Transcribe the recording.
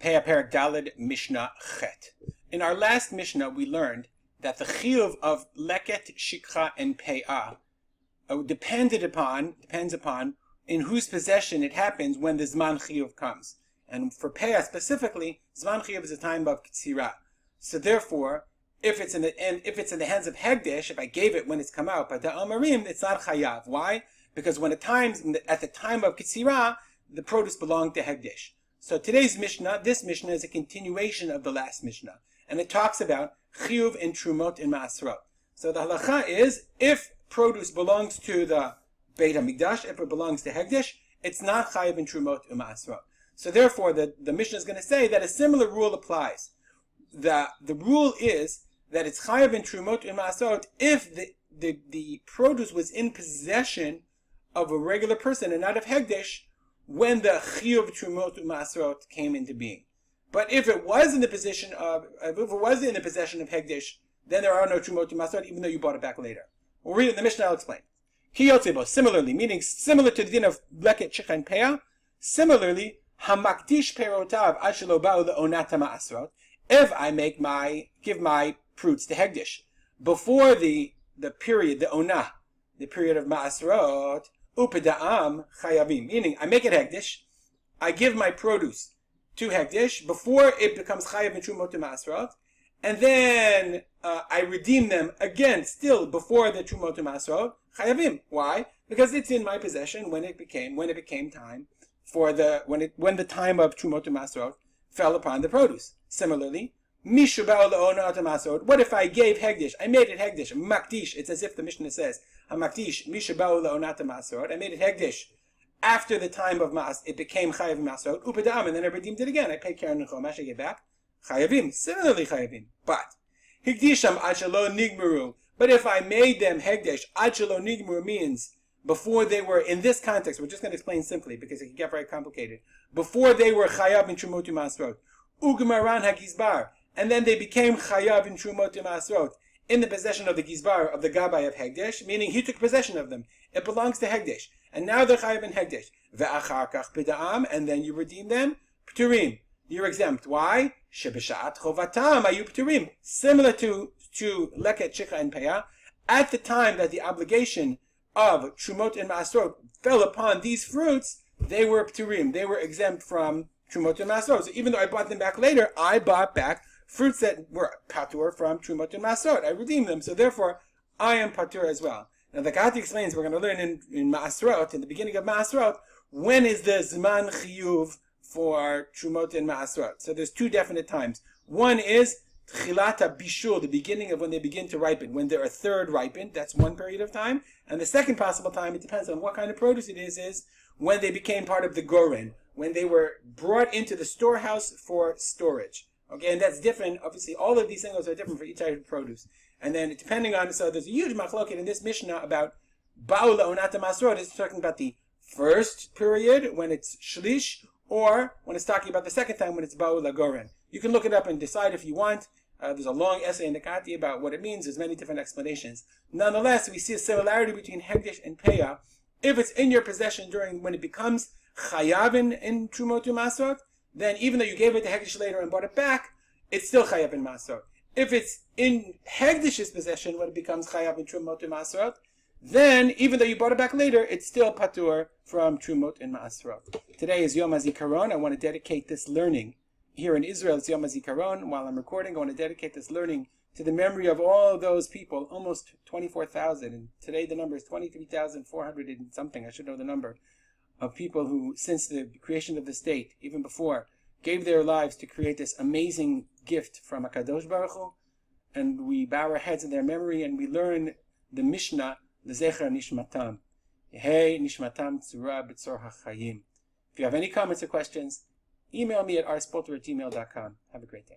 Peah Perek Daled Mishnah Chet. In our last Mishnah, we learned that the chiyuv of leket, shikha, and peah depends upon in whose possession it happens when the zman chiyuv comes. And for peah specifically, zman chiyuv is a time of ktsira. So therefore, if it's in the hands of Hekdesh, if I gave it when it's come out, but the Amarim, it's not chayav. Why? Because at the time of ktsira, the produce belonged to Hekdesh. So today's Mishnah, this Mishnah is a continuation of the last Mishnah, and it talks about chiyuv and trumot and maasrot. So the halacha is, if produce belongs to the Beit HaMikdash, if it belongs to Hekdesh, it's not chayav and trumot and maasrot. So therefore, the Mishnah is going to say that a similar rule applies. The rule is that it's chayav and trumot and maasrot if the produce was in possession of a regular person and not of Hekdesh when the chiyuv trumot and maasrot came into being. But if it was in the possession of Hekdesh, then there are no trumot and maasrot, even though you bought it back later. We'll read it in the Mishnah. I'll explain. Kiyotzebo, similarly, meaning similar to the din of leket, shikha, and peah. Similarly, hamakdish perotav ad shelo ba'u le'onat ha'maasrot. If I give my fruits to Hekdesh before the period, the onah, the period of maasrot, upeda'am chayavim, meaning I make it Hekdesh, I give my produce to Hekdesh before it becomes chayav and trumot and maasrot, and then I redeem them again, still before the trumot and maasrot, chayavim. Why? Because it's in my possession when it became time for when the time of trumot and maasrot fell upon the produce. Similarly, mishu ba'u le'onat ha'maasrot. What if I gave Hekdesh? I made it Hekdesh, makdish. It's as if the Mishnah says, hamakdish mishu ba'u le'onat ha'maasrot. I made it Hekdesh after the time of Maas, it became chayav maasrot, upedam, and then I redeemed it again. I pay keren and chomash, I get back chayavim, similarly chayavim. But hikdisham ad shelo nigmaru. But if I made them Hekdesh, ad shelo nigmaru means before they were, in this context, we're just going to explain simply because it can get very complicated. Before they were chayav and trumot and maasrot, ugmaran hagizbar, and then they became chayav and trumot and maasrot in the possession of the gizbar, of the gabbai of Hekdesh, meaning he took possession of them. It belongs to Hekdesh. And now they're chayav in Hekdesh. Ve'achar kach pida'am, and then you redeem them. P'turim, you're exempt. Why? Shebeshat chovatam ayu p'turim. Similar to leket, shikha, and peah. At the time that the obligation of trumot and maasrot fell upon these fruits, they were p'turim. They were exempt from trumot and maasrot. So even though I bought them back later, I bought back fruits that were patur from trumot and maasrot. I redeemed them. So therefore, I am patur as well. Now the Gati explains, we're going to learn in Maasrot, in the beginning of Maasrot, when is the Zman Chiyuv for Trumot and Maasrot. So there's two definite times. One is Tchilata Bishul, the beginning of when they begin to ripen. When they're a third ripened, that's one period of time. And the second possible time, it depends on what kind of produce it is when they became part of the Goren, when they were brought into the storehouse for storage. Okay, and that's different. Obviously, all of these things are different for each type of produce. And then depending on, so there's a huge machloket in this Mishnah about ba'u le'onat ha'maasrot. It's talking about the first period when it's shlish, or when it's talking about the second time when it's ba'u le'goren. You can look it up and decide if you want. There's a long essay in the Kati about what it means. There's many different explanations. Nonetheless, we see a similarity between Hekdesh and Peah. If it's in your possession when it becomes chayav in trumot u'maasrot, then even though you gave it to Hekdesh later and bought it back, it's still chayav in maasrot. If it's in Hekdesh's possession when it becomes chayav in trumot and maasrot, then even though you bought it back later, it's still patur from trumot and maasrot. Today is Yom HaZikaron. I want to dedicate this learning. Here in Israel, it's Yom HaZikaron. While I'm recording, I want to dedicate this learning to the memory of all those people, almost 24,000. And today the number is 23,400 and something. I should know the number of people who, since the creation of the state, even before, gave their lives to create this amazing gift from HaKadosh Baruch Hu, and we bow our heads in their memory and we learn the Mishnah, L'zecher Nishmatam. Hey Nishmatam Tzura B'tzor HaChayim. If you have any comments or questions, email me at rspolter@gmail.com. Have a great day.